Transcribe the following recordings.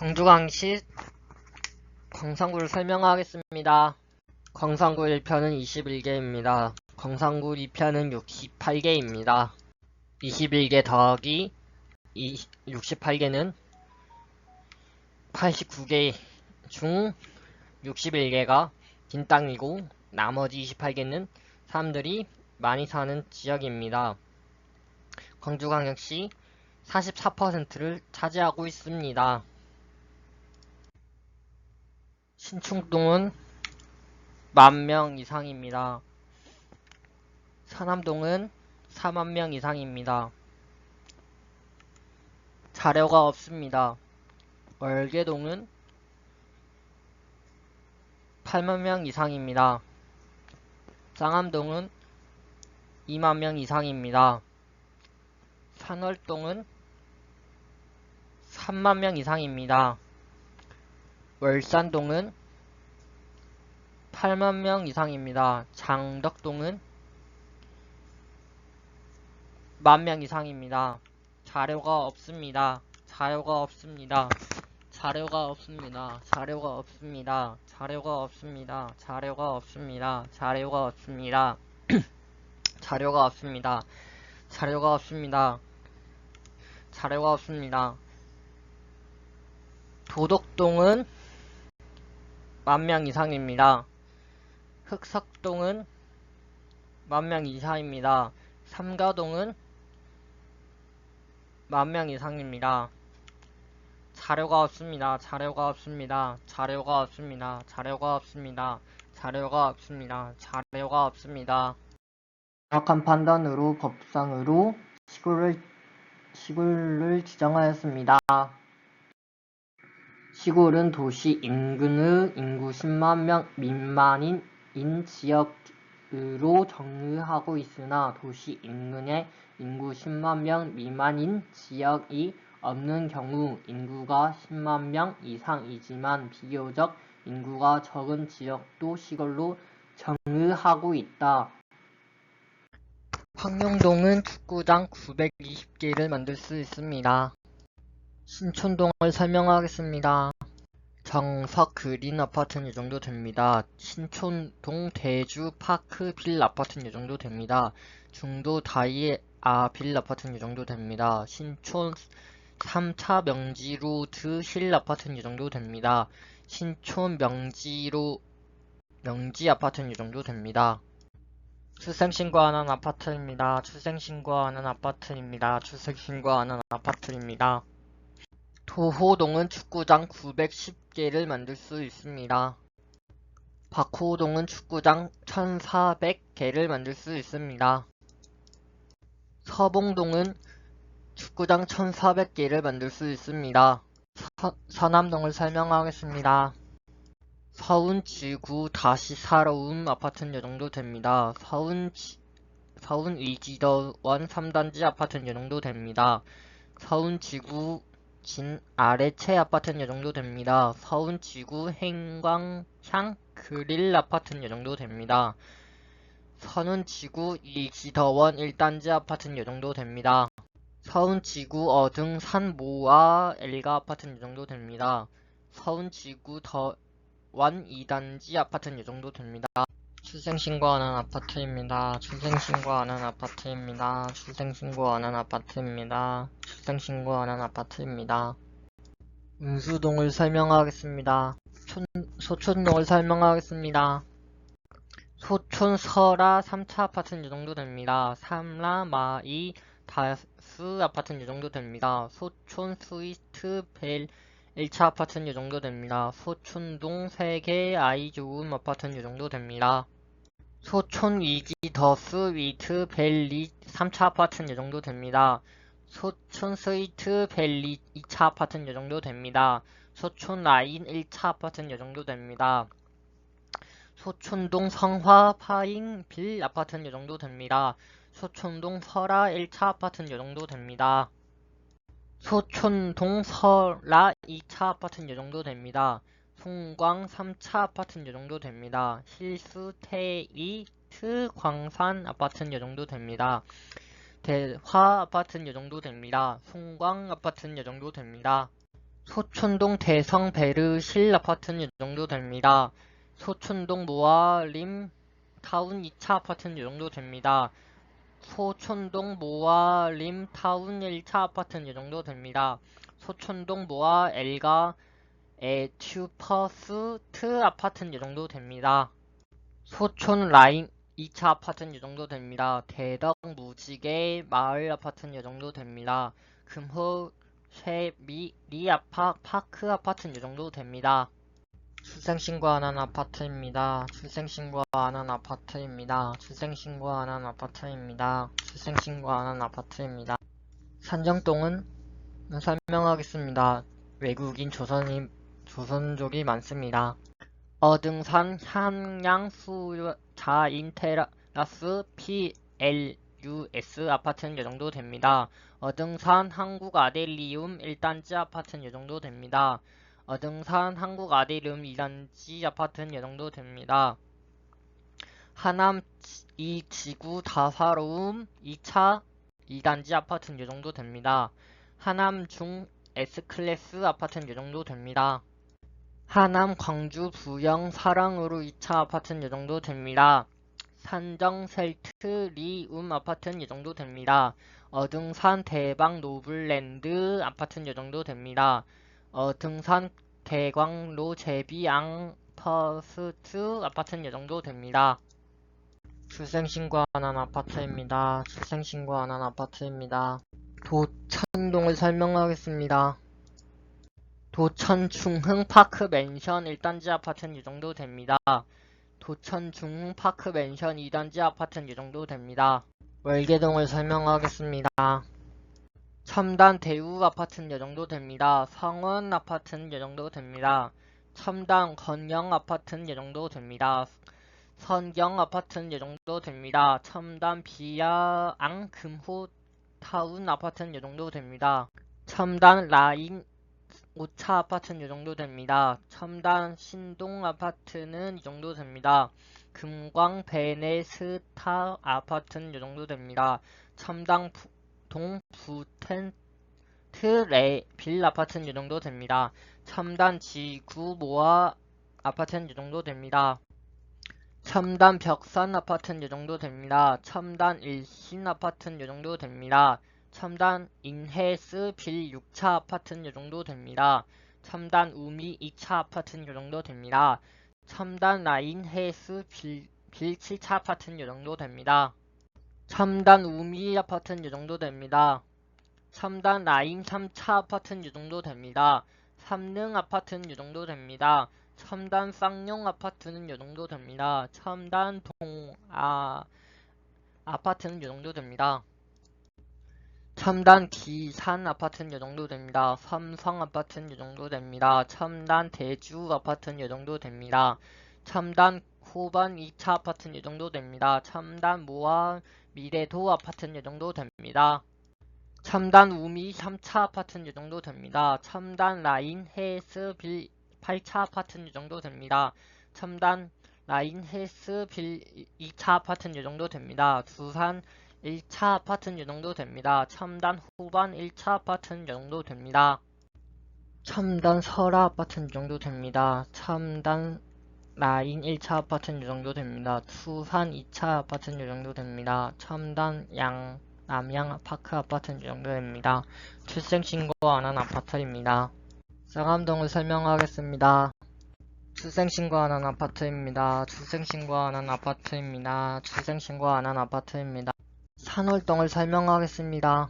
광주광시 광산구를 설명하겠습니다. 광산구 1편은 21개입니다. 광산구 2편은 68개입니다. 21개 더하기 68개는 89개 중 61개가 빈 땅이고 나머지 28개는 사람들이 많이 사는 지역입니다. 광주광역시 44%를 차지하고 있습니다. 신축동은 10,000명 이상입니다. 서남동은 40,000명 이상입니다. 자료가 없습니다. 월계동은 80,000명 이상입니다. 쌍암동은 20,000명 이상입니다. 산월동은 30,000명 이상입니다. 월산동은 80,000명 이상입니다. 장덕동은 10,000명 이상입니다. 자료가 없습니다. 자료가 없습니다. 자료가 없습니다. 자료가 없습니다. 자료가 없습니다. 자료가 없습니다. 자료가 없습니다. 자료가 없습니다. 자료가 없습니다. 자료가 없습니다. 도덕동은 10,000명 이상입니다. 흑석동은 10,000명 이상입니다. 삼가동은 10,000명 이상입니다. 자료가 없습니다. 자료가 없습니다. 자료가 없습니다. 자료가 없습니다. 자료가 없습니다. 자료가 없습니다. 정확한 판단으로 법상으로 시골을 지정하였습니다. 시골은 도시 인근의 인구 100,000명 미만인 지역으로 정의하고 있으나 도시 인근에 인구 100,000명 미만인 지역이 없는 경우 인구가 100,000명 이상이지만 비교적 인구가 적은 지역도 시골로 정의하고 있다. 황룡동은 축구장 920개를 만들 수 있습니다. 신촌동을 설명하겠습니다. 정석 그린 아파트는 이 정도 됩니다. 신촌동 대주 파크 빌 아파트는 이 정도 됩니다. 중도 다이아 빌 아파트는 이 정도 됩니다. 신촌 3차 명지로드 힐 아파트는 이 정도 됩니다. 신촌 명지 아파트는 이 정도 됩니다. 출생신고하는 아파트입니다. 출생신고하는 아파트입니다. 출생신고하는 아파트입니다. 도호동은 축구장 910개를 만들 수 있습니다. 박호동은 축구장 1,400개를 만들 수 있습니다. 서봉동은 축구장 1,400개를 만들 수 있습니다. 서남동을 설명하겠습니다. 서운지구 다시 살아온 아파트는 이 정도 됩니다. 서운 의지더원 3단지 아파트는 이 정도 됩니다. 서운지구 진 아래채 아파트는 이 정도 됩니다. 서운지구 행광향 그릴 아파트는 이 정도 됩니다. 선운지구 이지더원 1단지 아파트는 이 정도 됩니다. 서운지구 어등 산모아 엘가 아파트는 이 정도 됩니다. 서운지구 더원 2단지 아파트는 이 정도 됩니다. 출생신고하는 아파트입니다. 출생신고하는 아파트입니다. 출생신고하는 아파트입니다. 출생신고하는 아파트입니다. 은수동을 설명하겠습니다. 소촌동을 설명하겠습니다. 소촌 설아 3차 아파트는 이 정도 됩니다. 삼라 마이 다스 아파트는 이 정도 됩니다. 소촌 스위트 벨 1차 아파트는 이 정도 됩니다. 소촌동 세계 아이 좋음 아파트는 이 정도 됩니다. 소촌 위지 더 스위트 밸리 3차 아파트는 이 정도 됩니다. 소촌 스위트 밸리 2차 아파트는 이 정도 됩니다. 소촌 라인 1차 아파트는 이 정도 됩니다. 소촌동 성화 파잉 빌 아파트는 이 정도 됩니다. 소촌동 설아 1차 아파트는 이 정도 됩니다. 소촌동 설아 2차 아파트는 이 정도 됩니다. 송광 3차 아파트는 이 정도 됩니다. 힐스테이트 광산 아파트는 이 정도 됩니다. 대화 아파트는 이 정도 됩니다. 송광 아파트는 이 정도 됩니다. 소촌동 대성 베르실 아파트는 이 정도 됩니다. 소촌동 모아림 타운 2차 아파트는 이 정도 됩니다. 소촌동 모아림 타운 1차 아파트는 이 정도 됩니다. 소촌동 모아 엘가 에튜퍼스트 아파트는 이 정도 됩니다. 소촌 라인 2차 아파트는 이 정도 됩니다. 대덕 무지개 마을 아파트는 이 정도 됩니다. 금호 쉐미 리아파 파크 아파트는 이 정도 됩니다. 출생신고 안 한 아파트입니다. 출생신고 안 한 아파트입니다. 출생신고 안 한 아파트입니다. 출생신고 안 한 아파트입니다. 산정동은 설명하겠습니다. 외국인 조선족이 많습니다. 어등산 향양수자인테라스 PLUS 아파트는 이 정도 됩니다. 어등산 한국아델리움 1단지 아파트는 이 정도 됩니다. 어등산 한국아델리움 2단지 아파트는 이 정도 됩니다. 하남 이지구 다사로움 2차 2단지 아파트는 이 정도 됩니다. 하남 중 S클래스 아파트는 이 정도 됩니다. 하남 광주 부영 사랑으로 2차 아파트는 이 정도 됩니다. 산정 셀트 리움 아파트는 이 정도 됩니다. 어등산 대방 노블랜드 아파트는 이 정도 됩니다. 어등산 대광로 제비앙 퍼스트 아파트는 이 정도 됩니다. 출생신고 안 한 아파트입니다. 출생신고 안 한 아파트입니다. 도천동을 설명하겠습니다. 도천 중흥 파크 맨션 1단지 아파트는 이 정도 됩니다. 도천 중흥 파크 맨션 2단지 아파트는 이 정도 됩니다. 월계동을 설명하겠습니다. 첨단 대우 아파트는 이 정도 됩니다. 성원 아파트는 이 정도 됩니다. 첨단 건영 아파트는 이 정도 됩니다. 선경 아파트는 이 정도 됩니다. 첨단 비야앙 금호 타운 아파트는 이 정도 됩니다. 첨단 라인 5차 아파트는 이 정도 됩니다. 첨단 신동 아파트는 이 정도 됩니다. 금광 베네스타 아파트는 이 정도 됩니다. 첨단 동부텐트 빌 아파트는 이 정도 됩니다. 첨단 지구 모아 아파트는 이 정도 됩니다. 첨단 벽산 아파트는 이 정도 됩니다. 첨단 일신 아파트는 이 정도 됩니다. 첨단 인헤스 빌 6차 아파트는 이 정도 됩니다. 첨단 우미 2차 아파트는 이 정도 됩니다. 첨단 라인 헤스 빌 7차 아파트는 이 정도 됩니다. 첨단 우미 아파트는 이 정도 됩니다. 첨단 라인 3차 아파트는 이 정도 됩니다. 삼릉 아파트는 이 정도 됩니다. 첨단 쌍용 아파트는 이 정도 됩니다. 첨단 아파트는 이 정도 됩니다. 첨단 기산 아파트는 이 정도 됩니다. 삼성 아파트는 이 정도 됩니다. 첨단 대주 아파트는 이 정도 됩니다. 첨단 호반 2차 아파트는 이 정도 됩니다. 첨단 모아 미래도 아파트는 이 정도 됩니다. 첨단 우미 3차 아파트는 이 정도 됩니다. 첨단 라인 헬스 빌 8차 아파트는 이 정도 됩니다. 첨단 라인 헬스 빌 2차 아파트는 이 정도 됩니다. 두산 1차 아파트는 이 정도 됩니다. 첨단 후반 1차 아파트는 이 정도 됩니다. 첨단 설아 아파트는 이 정도 됩니다. 첨단 라인 1차 아파트는 이 정도 됩니다. 수산 2차 아파트는 이 정도 됩니다. 첨단 남양 파크 아파트는 이 정도 됩니다. 출생신고 안 한 아파트입니다. 쌍암동을 설명하겠습니다. 출생신고 안 한 아파트입니다. 출생신고 안 한 아파트입니다. 출생신고 안 한 아파트입니다. 산월동을 설명하겠습니다.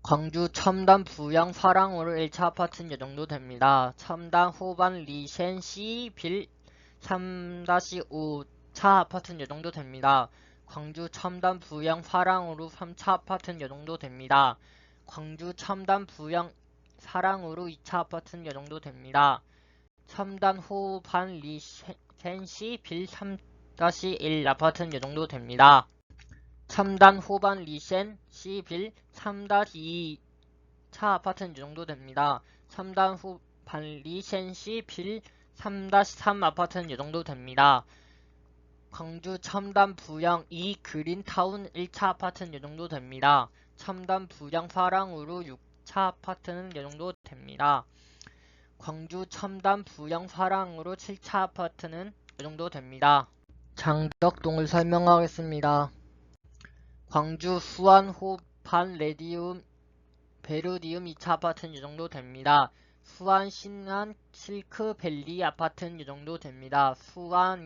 광주 첨단 부영 사랑으로 1차 아파트는 이 정도 됩니다. 첨단 후반 리센시 빌 3-5차 아파트는 이 정도 됩니다. 광주 첨단 부영 사랑으로 3차 아파트는 이 정도 됩니다. 광주 첨단 부영 사랑으로 2차 아파트는 이 정도 됩니다. 첨단 후반 리센시 빌 3-1 아파트는 이 정도 됩니다. 첨단 후반 리센시 빌 3-2차 아파트는 이 정도 됩니다. 첨단 후반 리센시 빌 3-3 아파트는 이 정도 됩니다. 광주 첨단 부영 2 그린타운 1차 아파트는 이 정도 됩니다. 첨단 부영 사랑으로 6차 아파트는 이 정도 됩니다. 광주 첨단 부영 사랑으로 7차 아파트는 이 정도 됩니다. 장덕동을 설명하겠습니다. 광주 수완 호반 레디움 베르디움 2차 아파트는 이 정도 됩니다. 수완 신안 실크밸리 아파트는 이 정도 됩니다. 수완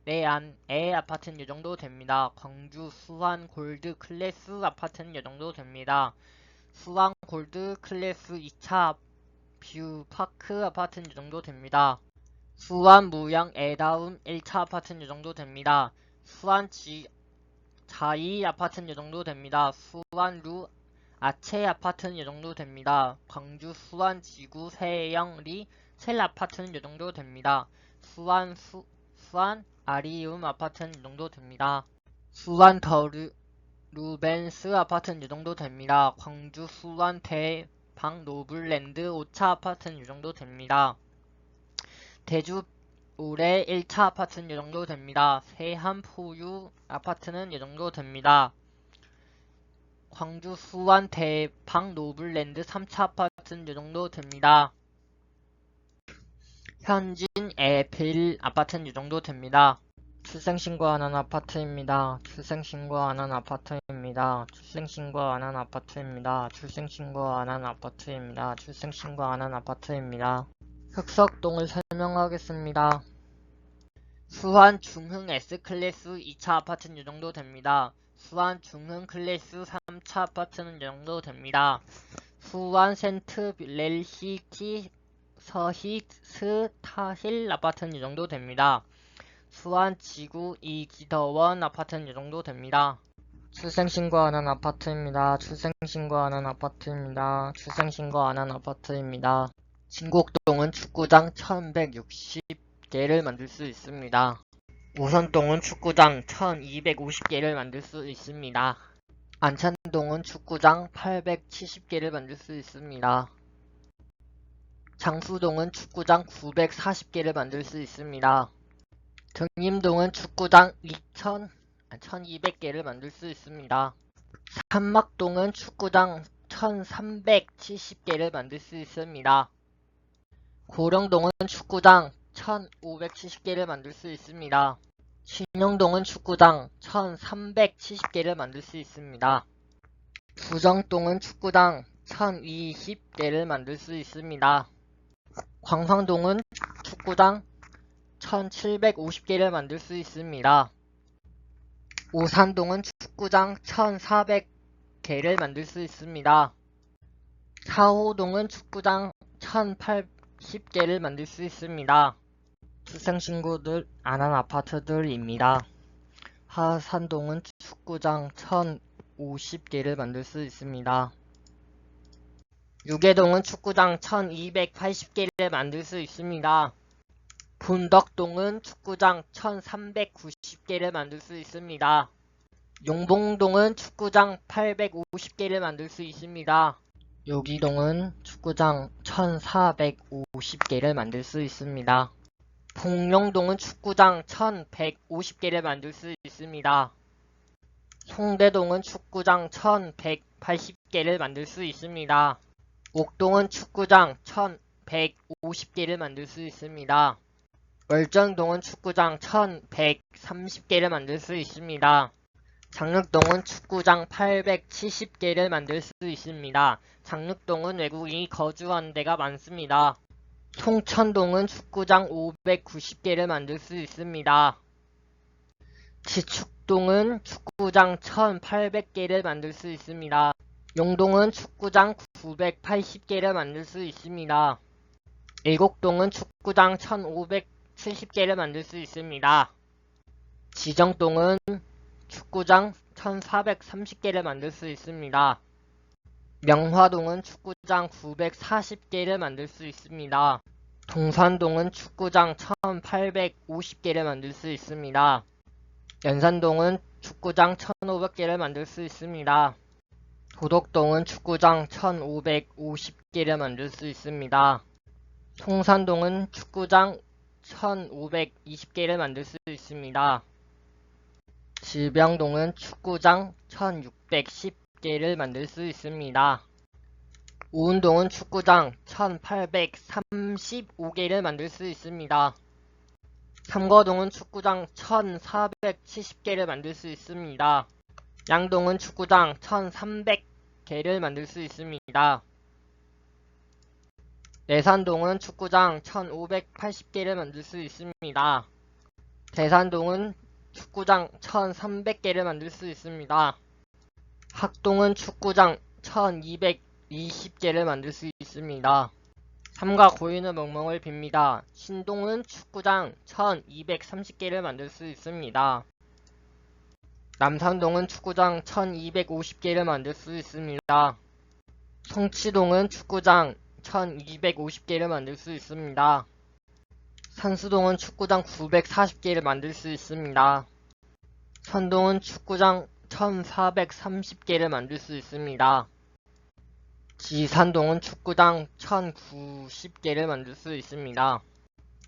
내안의 아파트는 이 정도 됩니다. 광주 수완 골드 클래스 아파트는 이 정도 됩니다. 수완 골드 클래스 2차 뷰파크 아파트는 이 정도 됩니다. 수완 무양 애다움 1차 아파트는 이 정도 됩니다. 수완 자이 아파트는 이 정도 됩니다. 수완 루 아체 아파트는 이 정도 됩니다. 광주 수완 지구 세영리 셀 아파트는 이 정도 됩니다. 수완 아리움 아파트는 이 정도 됩니다. 수완 더 루벤스 아파트는 이 정도 됩니다. 광주 수완 대방 노블랜드 5차 아파트는 이 정도 됩니다. 대주 올해 1차 아파트는 이 정도 됩니다. 세한 포유 아파트는 이 정도 됩니다. 광주 수완 대방 노블랜드 3차 아파트는 이 정도 됩니다. 현진 에필 아파트는 이 정도 됩니다. 출생신고 안 한 아파트입니다. 출생신고 안 한 아파트입니다. 출생신고 안 한 아파트입니다. 출생신고 안 한 아파트입니다. 출생신고 안 한 아파트입니다. 흑석동을 설명하겠습니다. 수완 중흥 S클래스 2차 아파트는 이 정도 됩니다. 수완 중흥 클래스 3차 아파트는 이 정도 됩니다. 수완 센트렐시티 서히스 타힐 아파트는 이 정도 됩니다. 수완 지구 이기더원 아파트는 이 정도 됩니다. 출생신고 안 한 아파트입니다. 출생신고 안 한 아파트입니다. 출생신고 안 한 아파트입니다. 진곡동은 축구장 1160개를 만들 수 있습니다. 오선동은 축구장 1250개를 만들 수 있습니다. 안찬동은 축구장 870개를 만들 수 있습니다. 장수동은 축구장 940개를 만들 수 있습니다. 등림동은 축구장 1200개를 만들 수 있습니다. 산막동은 축구장 1370개를 만들 수 있습니다. 고령동은 축구장 1570개를 만들 수 있습니다. 신영동은 축구장 1370개를 만들 수 있습니다. 부정동은 축구장 1020개를 만들 수 있습니다. 광상동은 축구장 1750개를 만들 수 있습니다. 오산동은 축구장 1400개를 만들 수 있습니다. 사호동은 축구장 1810개를 만들 수 있습니다. 출생신고들 안 한 아파트들입니다. 하산동은 축구장 1050개를 만들 수 있습니다. 유계동은 축구장 1280개를 만들 수 있습니다. 분덕동은 축구장 1390개를 만들 수 있습니다. 용봉동은 축구장 850개를 만들 수 있습니다. 요기동은 축구장 1450개를 만들 수 있습니다. 봉령동은 축구장 1150개를 만들 수 있습니다. 송대동은 축구장 1180개를 만들 수 있습니다. 옥동은 축구장 1150개를 만들 수 있습니다. 월정동은 축구장 1130개를 만들 수 있습니다. 장릉동은 축구장 870개를 만들 수 있습니다. 장릉동은 외국인이 거주하는 데가 많습니다. 송천동은 축구장 590개를 만들 수 있습니다. 지축동은 축구장 1800개를 만들 수 있습니다. 용동은 축구장 980개를 만들 수 있습니다. 일곡동은 축구장 1570개를 만들 수 있습니다. 지정동은 축구장 1430개를 만들 수 있습니다. 명화동은 축구장 940개를 만들 수 있습니다. 동산동은 축구장 1850개를 만들 수 있습니다. 연산동은 축구장 1500개를 만들 수 있습니다. 도덕동은 축구장 1550개를 만들 수 있습니다. 송산동은 축구장 1520개를 만들 수 있습니다. 질병동은 축구장 1610개를 만들 수 있습니다. 우운동은 축구장 1835개를 만들 수 있습니다. 삼거동은 축구장 1470개를 만들 수 있습니다. 양동은 축구장 1300개를 만들 수 있습니다. 내산동은 축구장 1580개를 만들 수 있습니다. 대산동은 축구장 1300개를 만들 수 있습니다. 학동은 축구장 1220개를 만들 수 있습니다. 삼가 고인의 멍멍을 빕니다. 신동은 축구장 1230개를 만들 수 있습니다. 남산동은 축구장 1250개를 만들 수 있습니다. 성치동은 축구장 1250개를 만들 수 있습니다. 산수동은 축구장 940개를 만들 수 있습니다. 선동은 축구장 1430개를 만들 수 있습니다. 지산동은 축구장 1090개를 만들 수 있습니다.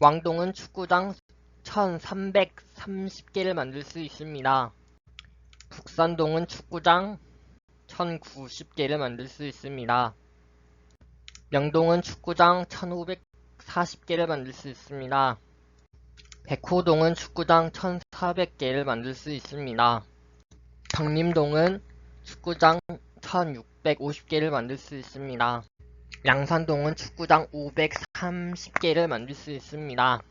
왕동은 축구장 1330개를 만들 수 있습니다. 북산동은 축구장 1090개를 만들 수 있습니다. 명동은 축구장 1540개를 만들 수 있습니다. 백호동은 축구장 1400개를 만들 수 있습니다. 당림동은 축구장 1650개를 만들 수 있습니다. 양산동은 축구장 530개를 만들 수 있습니다.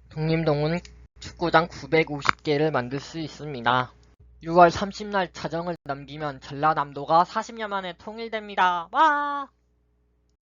독림동은 축구장 950개를 만들 수 있습니다. 6월 30날 자정을 넘기면 전라남도가 40년 만에 통일됩니다. 와!